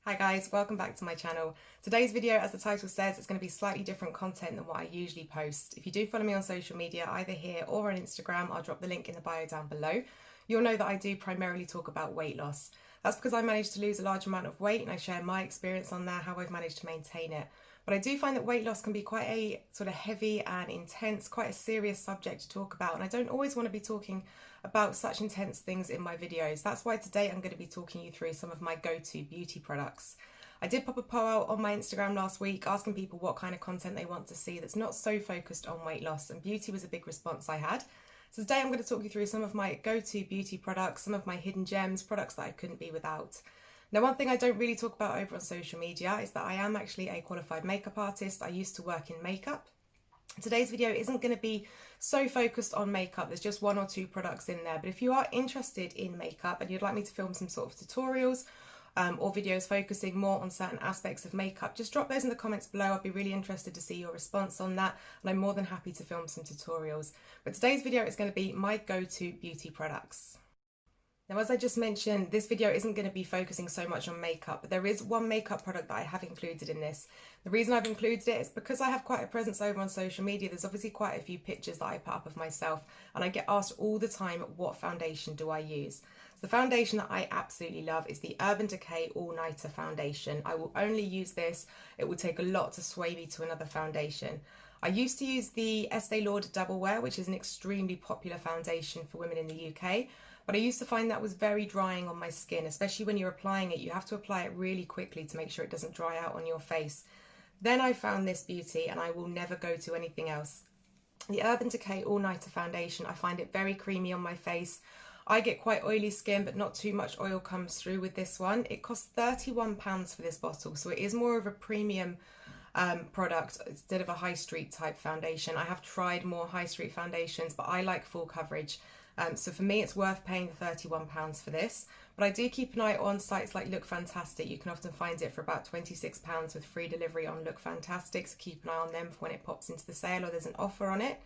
Hi guys, welcome back to my channel. Today's video, as the title says, it's going to be slightly different content than what I usually post. If you do follow me on social media, either here or on Instagram, I'll drop the link in the bio down below. You'll know that I do primarily talk about weight loss. That's because I managed to lose a large amount of weight and I share my experience on there, how I've managed to maintain it. But I do find that weight loss can be quite a sort of heavy and intense, quite a serious subject to talk about. And I don't always want to be talking about such intense things in my videos. That's why today I'm going to be talking you through some of my go-to beauty products. I did pop a poll out on my Instagram last week asking people what kind of content they want to see that's not so focused on weight loss, and beauty was a big response I had. So today I'm going to talk you through some of my go-to beauty products, some of my hidden gems, products that I couldn't be without. Now, one thing I don't really talk about over on social media is that I am actually a qualified makeup artist. I used to work in makeup. Today's video isn't going to be so focused on makeup. There's just one or two products in there. But if you are interested in makeup and you'd like me to film some sort of tutorials or videos focusing more on certain aspects of makeup, just drop those in the comments below. I'd be really interested to see your response on that. And I'm more than happy to film some tutorials. But today's video is going to be my go-to beauty products. Now, as I just mentioned, this video isn't going to be focusing so much on makeup, but there is one makeup product that I have included in this. The reason I've included it is because I have quite a presence over on social media. There's obviously quite a few pictures that I put up of myself, and I get asked all the time, what foundation do I use? So the foundation that I absolutely love is the Urban Decay All Nighter Foundation. I will only use this. It will take a lot to sway me to another foundation. I used to use the Estee Lauder Double Wear, which is an extremely popular foundation for women in the UK. But I used to find that was very drying on my skin, especially when you're applying it. You have to apply it really quickly to make sure it doesn't dry out on your face. Then I found this beauty and I will never go to anything else. The Urban Decay All Nighter Foundation, I find it very creamy on my face. I get quite oily skin, but not too much oil comes through with this one. It costs £31 for this bottle, so it is more of a premium product instead of a high street type foundation. I have tried more high street foundations, but I like full coverage. So for me, it's worth paying the £31 for this. But I do keep an eye on sites like Look Fantastic. You can often find it for about £26 with free delivery on Look Fantastic. So keep an eye on them for when it pops into the sale or there's an offer on it.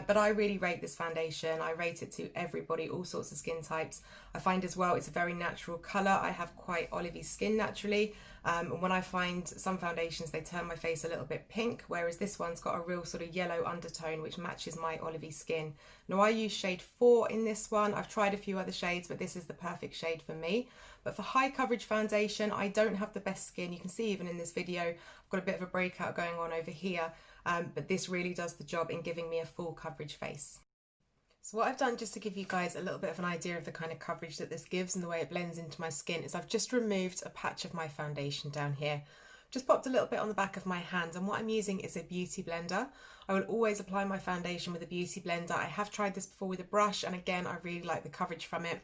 But I really rate this foundation. I rate it to everybody, all sorts of skin types. I find as well it's a very natural colour. I have quite olivey skin naturally. And when I find some foundations, they turn my face a little bit pink, whereas this one's got a real sort of yellow undertone, which matches my olivey skin. Now, I use shade 4 in this one. I've tried a few other shades, but this is the perfect shade for me. But for high coverage foundation, I don't have the best skin. You can see even in this video, I've got a bit of a breakout going on over here. But this really does the job in giving me a full coverage face. So what I've done, just to give you guys a little bit of an idea of the kind of coverage that this gives and the way it blends into my skin, is I've just removed a patch of my foundation down here. Just popped a little bit on the back of my hand, and what I'm using is a beauty blender. I will always apply my foundation with a beauty blender. I have tried this before with a brush, and again, I really like the coverage from it,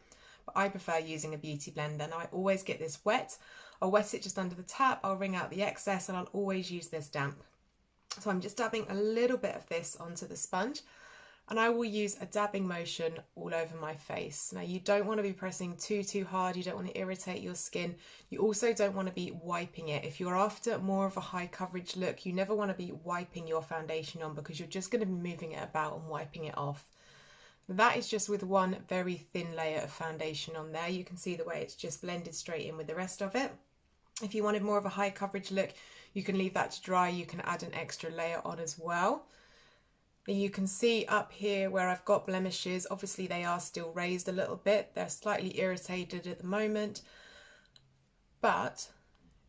but I prefer using a beauty blender. Now, I always get this wet. I'll wet it just under the tap, I'll wring out the excess, and I'll always use this damp. So I'm just dabbing a little bit of this onto the sponge, and I will use a dabbing motion all over my face. Now, you don't want to be pressing too hard. You don't want to irritate your skin. You also don't want to be wiping it. If you're after more of a high coverage look, you never want to be wiping your foundation on, because you're just going to be moving it about and wiping it off. That is just with one very thin layer of foundation on there. You can see the way it's just blended straight in with the rest of it. If you wanted more of a high coverage look, you can leave that to dry. You can add an extra layer on as well. You can see up here where I've got blemishes, obviously they are still raised a little bit. They're slightly irritated at the moment. But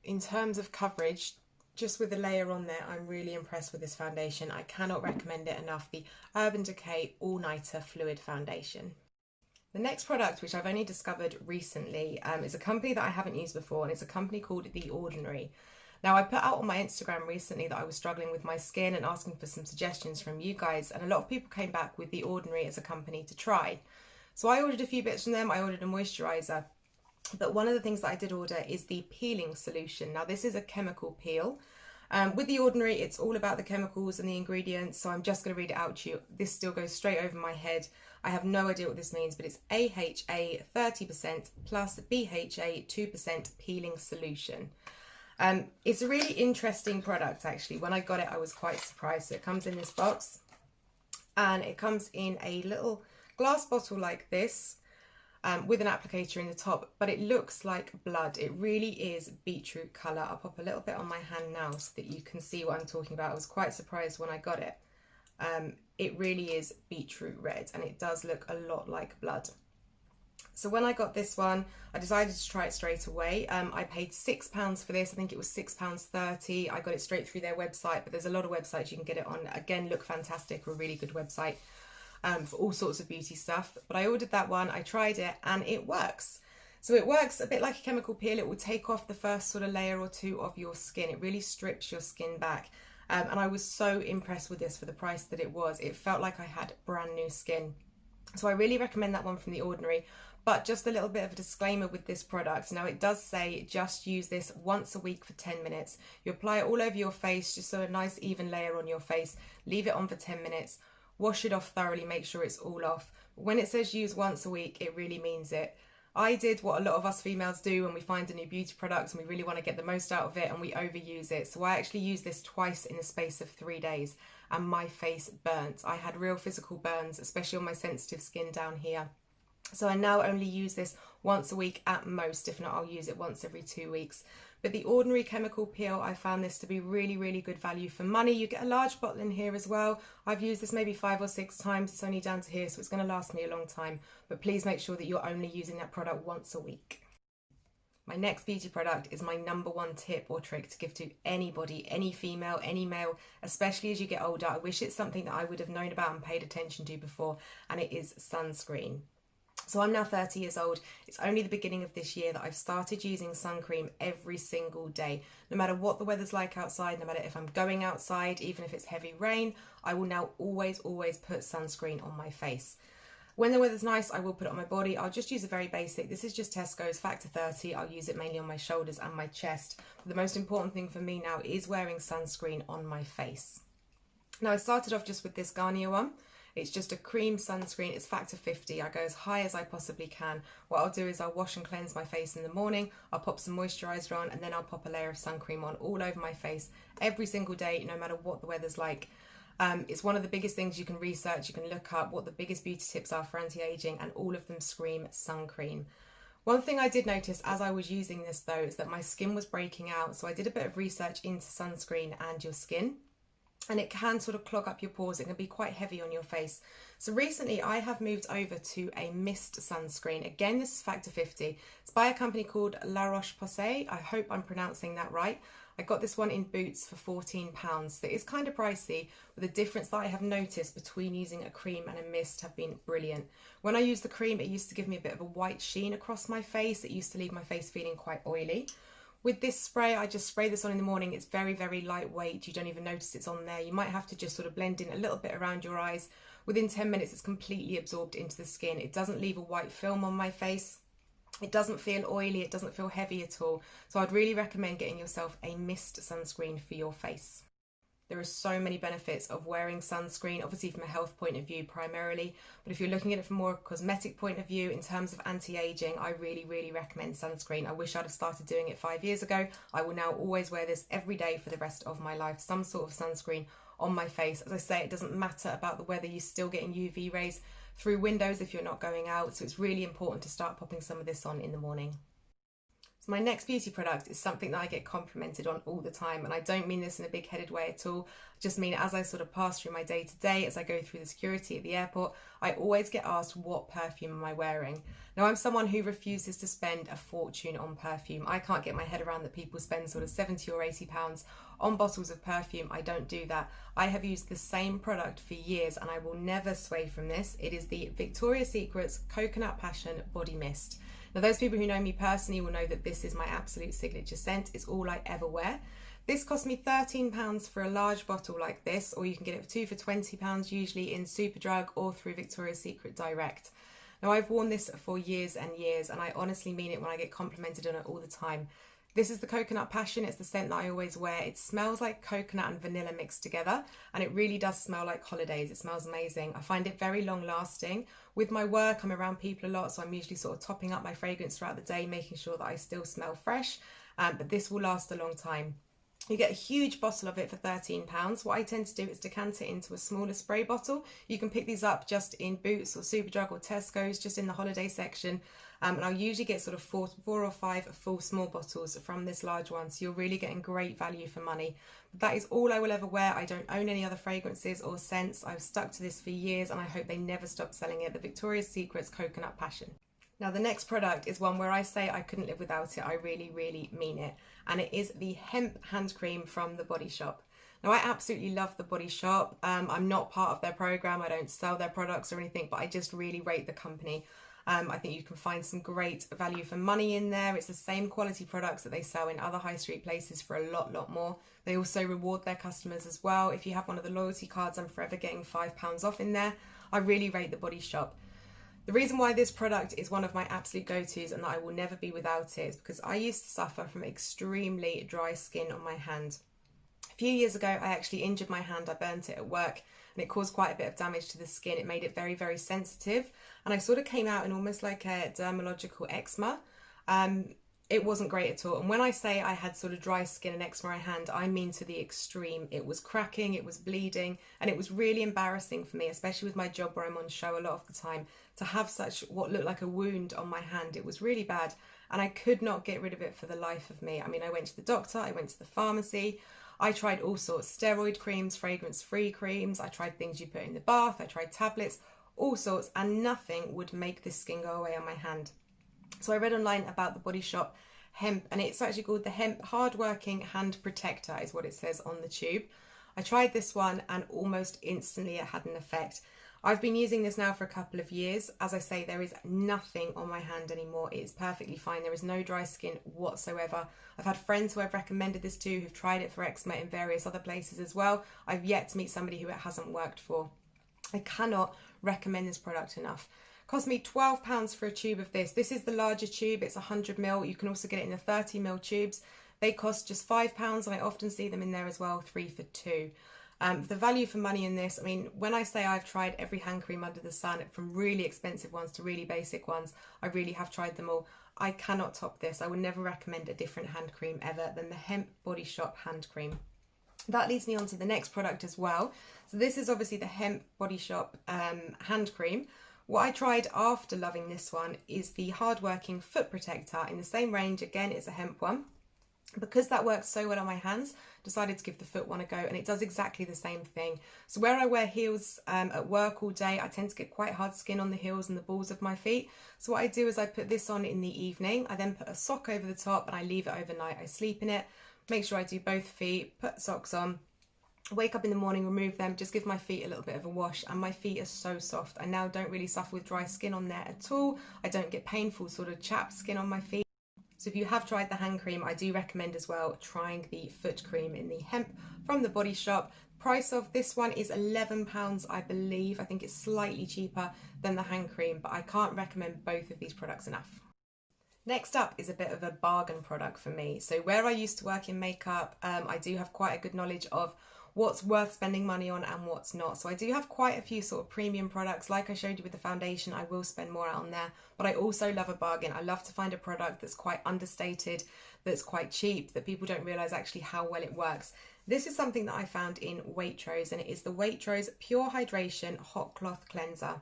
in terms of coverage, just with the layer on there, I'm really impressed with this foundation. I cannot recommend it enough, the Urban Decay All Nighter Fluid Foundation. The next product, which I've only discovered recently, is a company that I haven't used before, and it's a company called The Ordinary. Now, I put out on my Instagram recently that I was struggling with my skin and asking for some suggestions from you guys, and a lot of people came back with The Ordinary as a company to try. So I ordered a few bits from them. I ordered a moisturiser, but one of the things that I did order is the peeling solution. Now, this is a chemical peel. With The Ordinary, it's all about the chemicals and the ingredients, so I'm just going to read it out to you. This still goes straight over my head. I have no idea what this means, but it's AHA 30% plus BHA 2% peeling solution. It's a really interesting product, actually. When I got it, I was quite surprised. So it comes in this box, and it comes in a little glass bottle like this. with an applicator in the top, but it looks like blood. It really is beetroot colour. I'll pop a little bit on my hand now so that you can see what I'm talking about. I was quite surprised when I got it. It really is beetroot red, and it does look a lot like blood. So when I got this one, I decided to try it straight away. I paid £6 for this. I think it was £6.30. I got it straight through their website, but there's a lot of websites you can get it on. Again, look fantastic, a really good website for all sorts of beauty stuff. But I ordered that one, I tried it, and it works. So it works a bit like a chemical peel. It will take off the first sort of layer or two of your skin. It really strips your skin back. And I was so impressed with this for the price that it was. It felt like I had brand new skin. So I really recommend that one from The Ordinary. But just a little bit of a disclaimer with this product. Now it does say just use this once a week for 10 minutes. You apply it all over your face, just so a nice even layer on your face. Leave it on for 10 minutes. Wash it off thoroughly, make sure it's all off. When it says use once a week, it really means it. I did what a lot of us females do when we find a new beauty product and we really want to get the most out of it, and we overuse it. So I actually used this twice in the space of 3 days, and my face burnt. I had real physical burns, especially on my sensitive skin down here. So I now only use this once a week at most. If not, I'll use it once every 2 weeks. But The Ordinary chemical peel, I found this to be really, really good value for money. You get a large bottle in here as well. I've used this maybe 5 or 6 times. It's only down to here, so it's going to last me a long time. But please make sure that you're only using that product once a week. My next beauty product is my #1 tip or trick to give to anybody, any female, any male, especially as you get older. I wish it's something that I would have known about and paid attention to before, and it is sunscreen. So I'm now 30 years old. It's only the beginning of this year that I've started using sun cream every single day. No matter what the weather's like outside, no matter if I'm going outside, even if it's heavy rain, I will now always put sunscreen on my face. When the weather's nice, I will put it on my body. I'll just use a very basic. This is just Tesco's Factor 30. I'll use it mainly on my shoulders and my chest. But the most important thing for me now is wearing sunscreen on my face. Now I started off just with this Garnier one. It's just a cream sunscreen. It's Factor 50. I go as high as I possibly can. What I'll do is I'll wash and cleanse my face in the morning. I'll pop some moisturiser on, and then I'll pop a layer of sun cream on all over my face every single day, no matter what the weather's like. It's one of the biggest things you can research. You can look up what the biggest beauty tips are for anti-aging, and all of them scream sun cream. One thing I did notice as I was using this though is that my skin was breaking out. So I did a bit of research into sunscreen and your skin. And it can sort of clog up your pores. It can be quite heavy on your face. So recently I have moved over to a mist sunscreen. Again, this is Factor 50. It's by a company called Roche Posay. I hope I'm pronouncing that right. I got this one in Boots for £14. It is kind of pricey, but the difference that I have noticed between using a cream and a mist have been brilliant. When I used the cream, it used to give me a bit of a white sheen across my face. It used to leave my face feeling quite oily. With this spray, I just spray this on in the morning. It's very, very lightweight. You don't even notice it's on there. You might have to just sort of blend in a little bit around your eyes. Within 10 minutes, it's completely absorbed into the skin. It doesn't leave a white film on my face. It doesn't feel oily. It doesn't feel heavy at all. So I'd really recommend getting yourself a mist sunscreen for your face. There are so many benefits of wearing sunscreen, obviously from a health point of view primarily, but if you're looking at it from more a cosmetic point of view, in terms of anti-aging, I really, really recommend sunscreen. I wish I'd have started doing it 5 years ago. I will now always wear this every day for the rest of my life, some sort of sunscreen on my face. As I say, it doesn't matter about the weather, you're still getting UV rays through windows if you're not going out, so it's really important to start popping some of this on in the morning. So my next beauty product is something that I get complimented on all the time, and I don't mean this in a big-headed way at all. I just mean as I sort of pass through my day-to-day, as I go through the security at the airport, I always get asked, what perfume am I wearing? Now, I'm someone who refuses to spend a fortune on perfume. I can't get my head around that people spend sort of £70 or £80 on bottles of perfume. I don't do that. I have used the same product for years, and I will never sway from this. It is the Victoria's Secret's Coconut Passion Body Mist. Now, those people who know me personally will know that this is my absolute signature scent. It's all I ever wear. This cost me £13 for a large bottle like this, or you can get it for two for £20 usually in Superdrug or through Victoria's Secret Direct. Now, I've worn this for years and years, and I honestly mean it when I get complimented on it all the time. This is the Coconut Passion. It's the scent that I always wear. It smells like coconut and vanilla mixed together, and it really does smell like holidays. It smells amazing. I find it very long lasting. With my work, I'm around people a lot, so I'm usually sort of topping up my fragrance throughout the day, making sure that I still smell fresh, but this will last a long time. You get a huge bottle of it for £13. What I tend to do is decant it into a smaller spray bottle. You can pick these up just in Boots or Superdrug or Tesco's, just in the holiday section. And I'll usually get sort of four or five full small bottles from this large one. So you're really getting great value for money. But that is all I will ever wear. I don't own any other fragrances or scents. I've stuck to this for years and I hope they never stop selling it. The Victoria's Secret's Coconut Passion. Now the next product is one where I say I couldn't live without it. I really, really mean it. And it is the Hemp hand cream from The Body Shop. Now I absolutely love The Body Shop. I'm not part of their program. I don't sell their products or anything, but I just really rate the company. I think you can find some great value for money in there. It's the same quality products that they sell in other high street places for a lot more. They also reward their customers as well. If you have one of the loyalty cards, I'm forever getting £5 off in there. I really rate The Body Shop. The reason why this product is one of my absolute go-tos and that I will never be without it is because I used to suffer from extremely dry skin on my hand. A few years ago, I actually injured my hand. I burnt it at work and it caused quite a bit of damage to the skin. It made it very, very sensitive. And I sort of came out in almost like a dermatological eczema. It wasn't great at all. And when I say I had sort of dry skin and eczema on my hand, I mean to the extreme. It was cracking, it was bleeding, and it was really embarrassing for me, especially with my job where I'm on show a lot of the time, to have such what looked like a wound on my hand. It was really bad, and I could not get rid of it for the life of me. I mean, I went to the doctor, I went to the pharmacy, I tried all sorts, steroid creams, fragrance-free creams, I tried things you put in the bath, I tried tablets, all sorts, and nothing would make this skin go away on my hand. So I read online about The Body Shop Hemp, and it's actually called the Hemp Hardworking Hand Protector is what it says on the tube. I tried this one and almost instantly it had an effect. I've been using this now for a couple of years. As I say, there is nothing on my hand anymore. It is perfectly fine. There is no dry skin whatsoever. I've had friends who I've recommended this to who've tried it for eczema in various other places as well. I've yet to meet somebody who it hasn't worked for. I cannot recommend this product enough. Cost me £12 for a tube of this. This is the larger tube, it's 100ml. You can also get it in the 30ml tubes. They cost just £5 and I often see them in there as well, 3 for 2. The value for money in this, I mean, when I say I've tried every hand cream under the sun, from really expensive ones to really basic ones, I really have tried them all. I cannot top this. I would never recommend a different hand cream ever than the Hemp Body Shop hand cream. That leads me on to the next product as well. So this is obviously the Hemp Body Shop hand cream. What I tried after loving this one is the Hardworking Foot Protector in the same range. Again, it's a hemp one. Because that works so well on my hands, decided to give the foot one a go, and it does exactly the same thing. So where I wear heels at work all day, I tend to get quite hard skin on the heels and the balls of my feet. So what I do is I put this on in the evening. I then put a sock over the top and I leave it overnight. I sleep in it, make sure I do both feet, put socks on, wake up in the morning, remove them, just give my feet a little bit of a wash, and my feet are so soft. I now don't really suffer with dry skin on there at all. I don't get painful sort of chapped skin on my feet. So if you have tried the hand cream, I do recommend as well trying the foot cream in the Hemp from the Body Shop. Price of this one is £11, I believe. I think it's slightly cheaper than the hand cream, but I can't recommend both of these products enough. Next up is a bit of a bargain product for me. So where I used to work in makeup, I do have quite a good knowledge of what's worth spending money on and what's not. So I do have quite a few sort of premium products. Like I showed you with the foundation, I will spend more out on there, but I also love a bargain. I love to find a product that's quite understated, that's quite cheap, that people don't realise actually how well it works. This is something that I found in Waitrose, and it is the Waitrose Pure Hydration Hot Cloth Cleanser.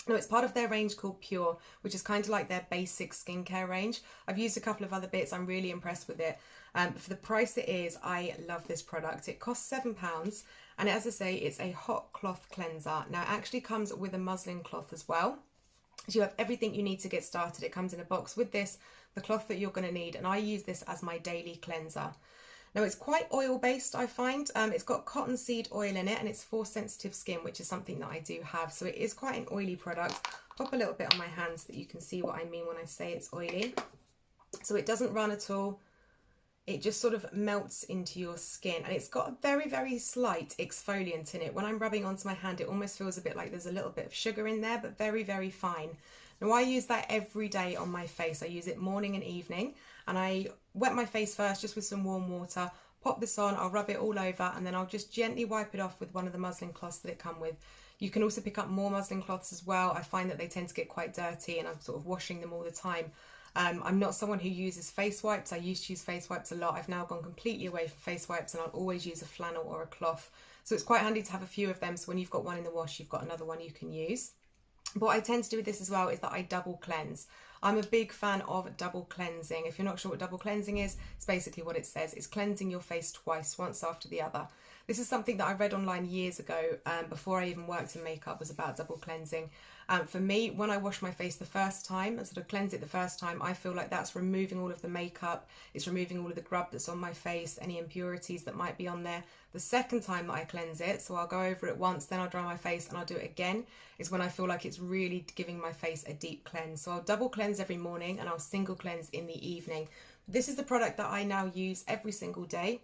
Now, it's part of their range called Pure, which is kind of like their basic skincare range. I've used a couple of other bits. I'm really impressed with it. For the price it is, I love this product. It costs £7, and as I say, it's a hot cloth cleanser. Now, it actually comes with a muslin cloth as well. So you have everything you need to get started. It comes in a box with this, the cloth that you're going to need, and I use this as my daily cleanser. Now, it's quite oil-based, I find. It's got cottonseed oil in it, and it's for sensitive skin, which is something that I do have. So it is quite an oily product. Pop a little bit on my hands so that you can see what I mean when I say it's oily. So it doesn't run at all. It just sort of melts into your skin, and it's got a very, very slight exfoliant in it. When I'm rubbing onto my hand, it almost feels a bit like there's a little bit of sugar in there, but very, very fine. Now, I use that every day on my face. I use it morning and evening, and I wet my face first just with some warm water, pop this on, I'll rub it all over, and then I'll just gently wipe it off with one of the muslin cloths that it comes with. You can also pick up more muslin cloths as well. I find that they tend to get quite dirty, and I'm sort of washing them all the time. I'm not someone who uses face wipes. I used to use face wipes a lot. I've now gone completely away from face wipes, and I'll always use a flannel or a cloth. So it's quite handy to have a few of them, so when you've got one in the wash, you've got another one you can use. But what I tend to do with this as well is that I double cleanse. I'm a big fan of double cleansing. If you're not sure what double cleansing is, it's basically what it says. It's cleansing your face twice, once after the other. This is something that I read online years ago, before I even worked in makeup, was about double cleansing. For me, when I wash my face the first time and sort of cleanse it the first time, I feel like that's removing all of the makeup, it's removing all of the grub that's on my face, any impurities that might be on there. The second time that I cleanse it, so I'll go over it once, then I'll dry my face and I'll do it again, is when I feel like it's really giving my face a deep cleanse. So I'll double cleanse every morning and I'll single cleanse in the evening. This is the product that I now use every single day.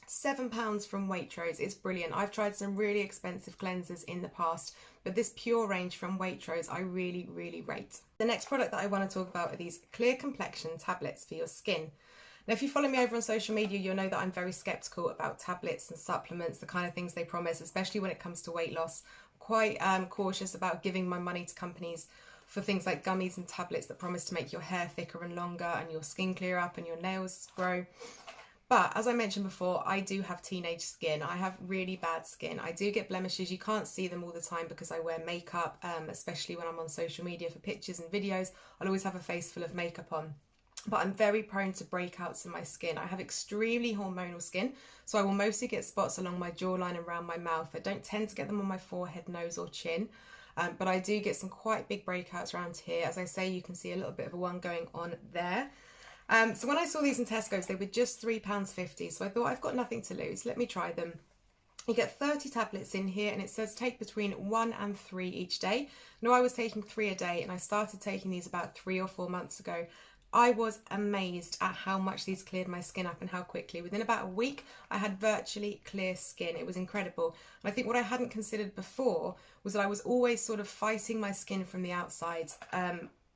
£7 from Waitrose. It's brilliant. I've tried some really expensive cleansers in the past, but this pure range from Waitrose I really, really rate. The next product that I want to talk about are these clear complexion tablets for your skin. Now, if you follow me over on social media, you'll know that I'm very skeptical about tablets and supplements, the kind of things they promise, especially when it comes to weight loss. I'm quite cautious about giving my money to companies for things like gummies and tablets that promise to make your hair thicker and longer and your skin clear up and your nails grow. But as I mentioned before, I do have teenage skin. I have really bad skin. I do get blemishes. You can't see them all the time because I wear makeup, especially when I'm on social media for pictures and videos. I'll always have a face full of makeup on. But I'm very prone to breakouts in my skin. I have extremely hormonal skin, so I will mostly get spots along my jawline and around my mouth. I don't tend to get them on my forehead, nose or chin, but I do get some quite big breakouts around here. As I say, you can see a little bit of a one going on there. So when I saw these in Tesco's, they were just £3.50, so I thought I've got nothing to lose. Let me try them. You get 30 tablets in here, and it says take between 1 and 3 each day. Now, I was taking 3 a day, and I started taking these about 3 or 4 months ago. I was amazed at how much these cleared my skin up and how quickly. Within about a week, I had virtually clear skin. It was incredible. And I think what I hadn't considered before was that I was always sort of fighting my skin from the outside.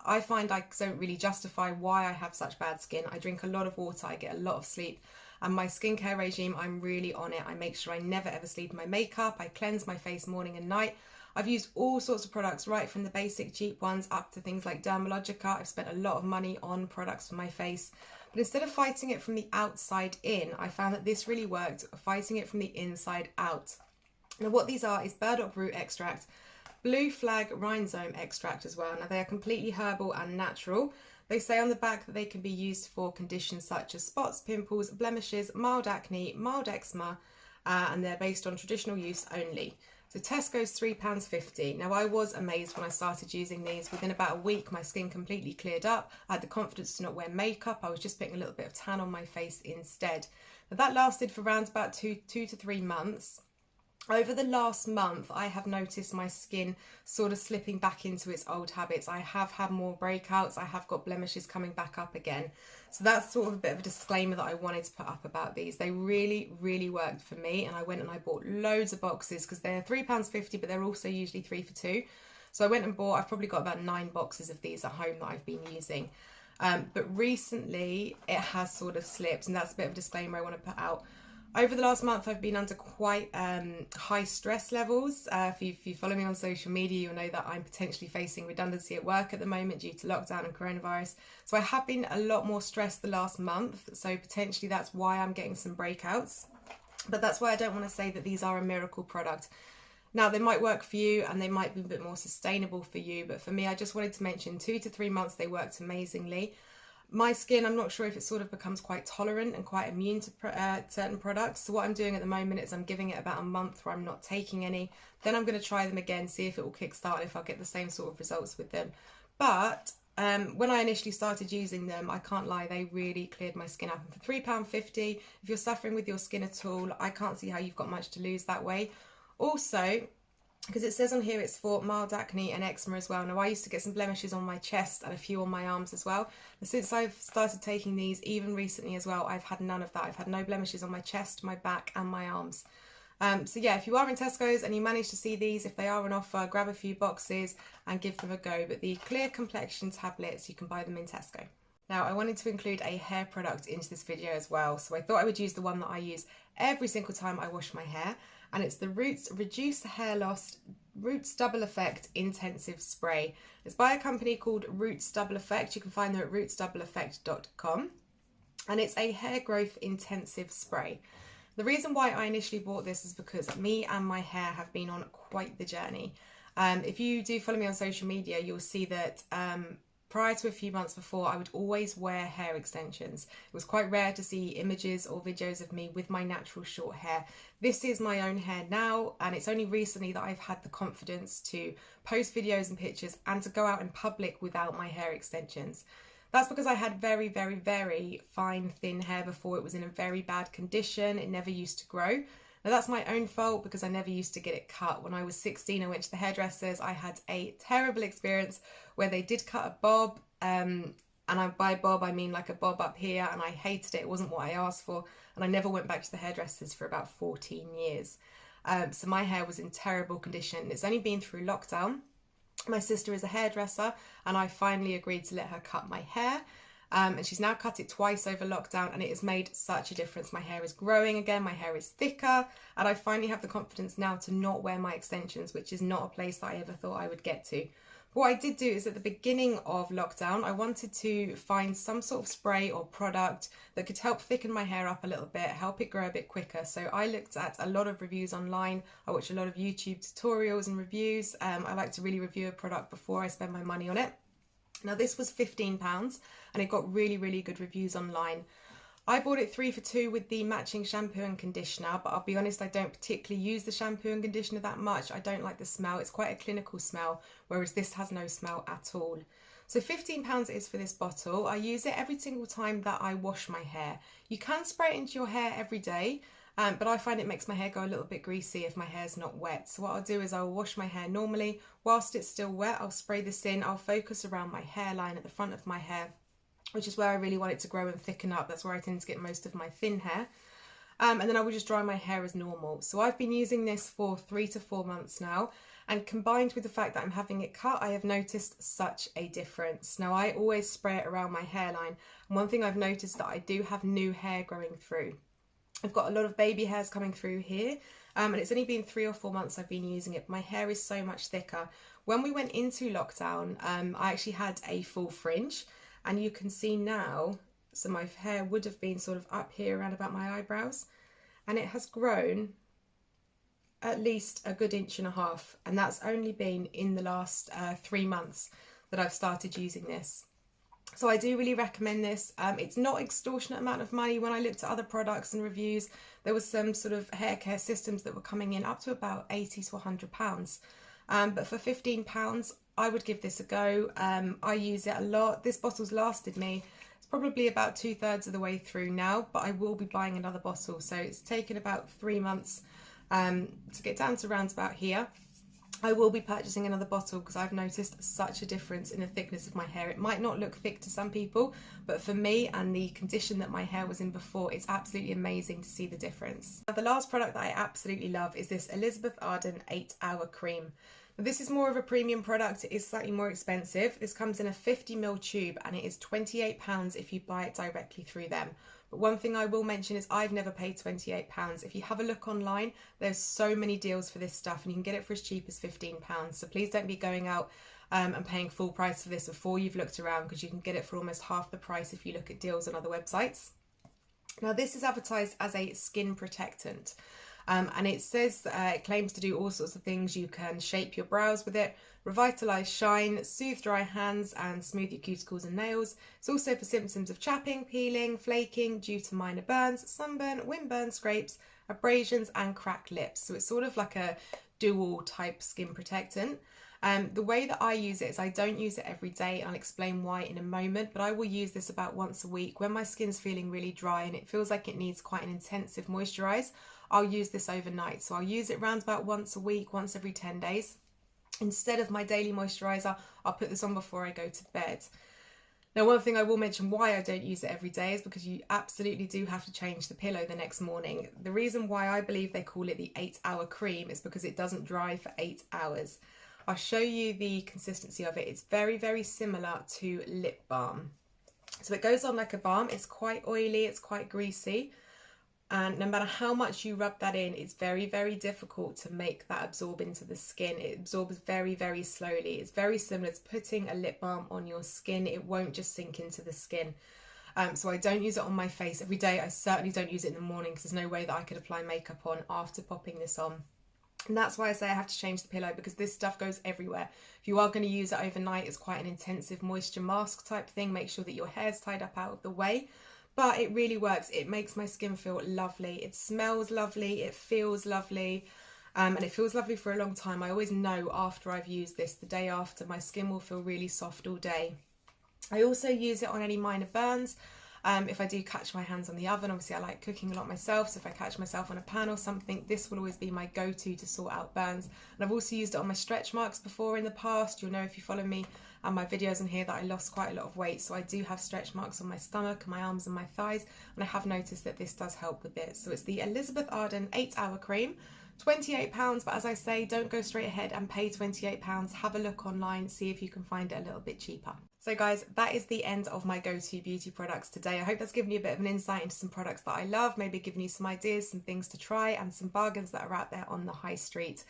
I find I don't really justify why I have such bad skin. I drink a lot of water, I get a lot of sleep, and my skincare regime, I'm really on it. I make sure I never ever sleep in my makeup. I cleanse my face morning and night. I've used all sorts of products, right from the basic cheap ones up to things like Dermalogica. I've spent a lot of money on products for my face. But instead of fighting it from the outside in, I found that this really worked, fighting it from the inside out. Now, what these are is burdock root extract, blue flag rhizome extract as well. Now, they are completely herbal and natural. They say on the back that they can be used for conditions such as spots, pimples, blemishes, mild acne, mild eczema, and they're based on traditional use only. So Tesco's £3.50. Now, I was amazed when I started using these. Within about a week, my skin completely cleared up. I had the confidence to not wear makeup. I was just putting a little bit of tan on my face instead. Now, that lasted for around about two to 3 months. Over the last month, I have noticed my skin sort of slipping back into its old habits. I have had more breakouts. I have got blemishes coming back up again. So that's sort of a bit of a disclaimer that I wanted to put up about these. They really, really worked for me. And I went and I bought loads of boxes because they're £3.50, but they're also usually 3 for 2. So I went and bought, I've probably got about 9 boxes of these at home that I've been using. But recently it has sort of slipped, and that's a bit of a disclaimer I want to put out. Over the last month, I've been under quite high stress levels. If you follow me on social media, you'll know that I'm potentially facing redundancy at work at the moment due to lockdown and coronavirus. So I have been a lot more stressed the last month. So potentially that's why I'm getting some breakouts. But that's why I don't want to say that these are a miracle product. Now, they might work for you and they might be a bit more sustainable for you. But for me, I just wanted to mention 2 to 3 months, they worked amazingly. My skin, I'm not sure if it sort of becomes quite tolerant and quite immune to certain products. So what I'm doing at the moment is I'm giving it about a month where I'm not taking any. Then I'm going to try them again, see if it will kickstart, if I'll get the same sort of results with them. But when I initially started using them, I can't lie, they really cleared my skin up. And for £3.50, if you're suffering with your skin at all, I can't see how you've got much to lose that way. Also, because it says on here it's for mild acne and eczema as well. Now, I used to get some blemishes on my chest and a few on my arms as well. And since I've started taking these, even recently as well, I've had none of that. I've had no blemishes on my chest, my back and my arms. So yeah, if you are in Tesco's and you manage to see these, if they are on offer, grab a few boxes and give them a go. But the clear complexion tablets, you can buy them in Tesco. Now, I wanted to include a hair product into this video as well. So I thought I would use the one that I use every single time I wash my hair. And it's the Roots Reduce Hair Loss Roots Double Effect Intensive Spray. It's by a company called Roots Double Effect. You can find them at rootsdoubleeffect.com. And it's a hair growth intensive spray. The reason why I initially bought this is because me and my hair have been on quite the journey. If you do follow me on social media, you'll see that prior to a few months before, I would always wear hair extensions. It was quite rare to see images or videos of me with my natural short hair. This is my own hair now, and it's only recently that I've had the confidence to post videos and pictures and to go out in public without my hair extensions. That's because I had very, very, very fine, thin hair before. It was in a very bad condition. It never used to grow. Now that's my own fault because I never used to get it cut. When I was 16, I went to the hairdressers. I had a terrible experience where they did cut a bob. And by bob, I mean like a bob up here. And I hated it. It wasn't what I asked for. And I never went back to the hairdressers for about 14 years. So my hair was in terrible condition. It's only been through lockdown. My sister is a hairdresser and I finally agreed to let her cut my hair, and she's now cut it twice over lockdown, and it has made such a difference. My hair is growing again, my hair is thicker, and I finally have the confidence now to not wear my extensions, which is not a place that I ever thought I would get to. What I did do is at the beginning of lockdown, I wanted to find some sort of spray or product that could help thicken my hair up a little bit, help it grow a bit quicker. So I looked at a lot of reviews online. I watched a lot of YouTube tutorials and reviews. I like to really review a product before I spend my money on it. Now this was £15 and it got really, really good reviews online. I bought it 3 for 2 with the matching shampoo and conditioner, but I'll be honest, I don't particularly use the shampoo and conditioner that much. I don't like the smell. It's quite a clinical smell, whereas this has no smell at all. So £15 is for this bottle. I use it every single time that I wash my hair. You can spray it into your hair every day, but I find it makes my hair go a little bit greasy if my hair's not wet. So what I'll do is I'll wash my hair normally. Whilst it's still wet, I'll spray this in. I'll focus around my hairline at the front of my hair, which is where I really want it to grow and thicken up. That's where I tend to get most of my thin hair. And then I will just dry my hair as normal. So I've been using this for 3 to 4 months now. And combined with the fact that I'm having it cut, I have noticed such a difference. Now I always spray it around my hairline. And one thing I've noticed is that I do have new hair growing through. I've got a lot of baby hairs coming through here. And it's only been 3 or 4 months I've been using it. My hair is so much thicker. When we went into lockdown, I actually had a full fringe. And you can see now, so my hair would have been sort of up here around about my eyebrows, and it has grown at least a good 1.5 inches, and that's only been in the last 3 months that I've started using this. So I do really recommend this. It's not extortionate amount of money. When I looked at other products and reviews, there was some sort of hair care systems that were coming in up to about £80 to £100. But for £15, I would give this a go. I use it a lot. This bottle's lasted me. It's probably about 2/3 of the way through now, but I will be buying another bottle. So it's taken about 3 months to get down to around about here. I will be purchasing another bottle because I've noticed such a difference in the thickness of my hair. It might not look thick to some people, but for me and the condition that my hair was in before, it's absolutely amazing to see the difference. Now, the last product that I absolutely love is this Elizabeth Arden 8-Hour Cream. Now, this is more of a premium product. It is slightly more expensive. This comes in a 50ml tube and it is £28 if you buy it directly through them. But one thing I will mention is I've never paid £28. If you have a look online, there's so many deals for this stuff and you can get it for as cheap as £15. So please don't be going out and paying full price for this before you've looked around, because you can get it for almost half the price if you look at deals on other websites. Now this is advertised as a skin protectant. And it says it claims to do all sorts of things. You can shape your brows with it, revitalise shine, soothe dry hands and smooth your cuticles and nails. It's also for symptoms of chapping, peeling, flaking due to minor burns, sunburn, windburn, scrapes, abrasions and cracked lips. So it's sort of like a dual type skin protectant. The way that I use it is I don't use it every day. I'll explain why in a moment, but I will use this about once a week. When my skin's feeling really dry and it feels like it needs quite an intensive moisturise, I'll use this overnight. So I'll use it around about once a week, once every 10 days. Instead of my daily moisturiser, I'll put this on before I go to bed. Now, one thing I will mention why I don't use it every day is because you absolutely do have to change the pillow the next morning. The reason why I believe they call it the 8-hour cream is because it doesn't dry for 8 hours. I'll show you the consistency of it. It's very, very similar to lip balm. So it goes on like a balm. It's quite oily, it's quite greasy. And no matter how much you rub that in, it's very, very difficult to make that absorb into the skin. It absorbs very, very slowly. It's very similar to putting a lip balm on your skin. It won't just sink into the skin. So I don't use it on my face every day. I certainly don't use it in the morning because there's no way that I could apply makeup on after popping this on. And that's why I say I have to change the pillow, because this stuff goes everywhere. If you are going to use it overnight, it's quite an intensive moisture mask type thing. Make sure that your hair's tied up out of the way. But it really works. It makes my skin feel lovely. It smells lovely. It feels lovely. And it feels lovely for a long time. I always know after I've used this, the day after, my skin will feel really soft all day. I also use it on any minor burns. If I do catch my hands on the oven, obviously I like cooking a lot myself, so if I catch myself on a pan or something, this will always be my go-to to sort out burns. And I've also used it on my stretch marks before in the past. You'll know if you follow me and my videos on here that I lost quite a lot of weight, so I do have stretch marks on my stomach and my arms and my thighs, and I have noticed that this does help with this. So it's the Elizabeth Arden 8-hour cream, £28, but as I say, don't go straight ahead and pay £28. Have a look online, see if you can find it a little bit cheaper. So guys, that is the end of my go-to beauty products today. I hope that's given you a bit of an insight into some products that I love, maybe giving you some ideas, some things to try, and some bargains that are out there on the high street.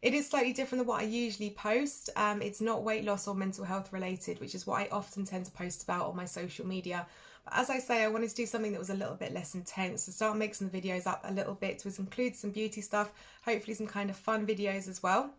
It is slightly different than what I usually post. It's not weight loss or mental health related, which is what I often tend to post about on my social media. But as I say, I wanted to do something that was a little bit less intense, so start mixing the videos up a little bit to include some beauty stuff, hopefully some kind of fun videos as well.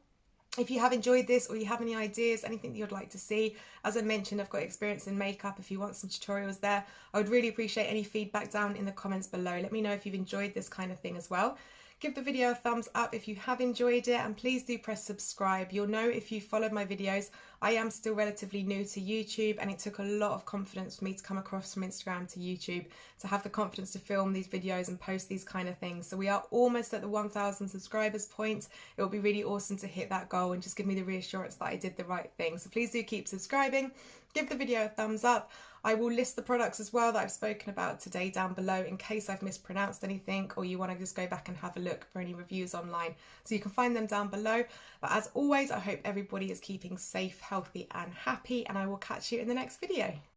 If you have enjoyed this, or you have any ideas, anything that you'd like to see, as I mentioned, I've got experience in makeup. If you want some tutorials there, I would really appreciate any feedback down in the comments below. Let me know if you've enjoyed this kind of thing as well. Give the video a thumbs up if you have enjoyed it, and please do press subscribe. You'll know if you followed my videos, I am still relatively new to YouTube, and it took a lot of confidence for me to come across from Instagram to YouTube, to have the confidence to film these videos and post these kind of things. So we are almost at the 1,000 subscribers point. It will be really awesome to hit that goal and just give me the reassurance that I did the right thing. So please do keep subscribing, give the video a thumbs up. I will list the products as well that I've spoken about today down below in case I've mispronounced anything, or you want to just go back and have a look for any reviews online. So you can find them down below. But as always, I hope everybody is keeping safe, healthy and happy, and I will catch you in the next video.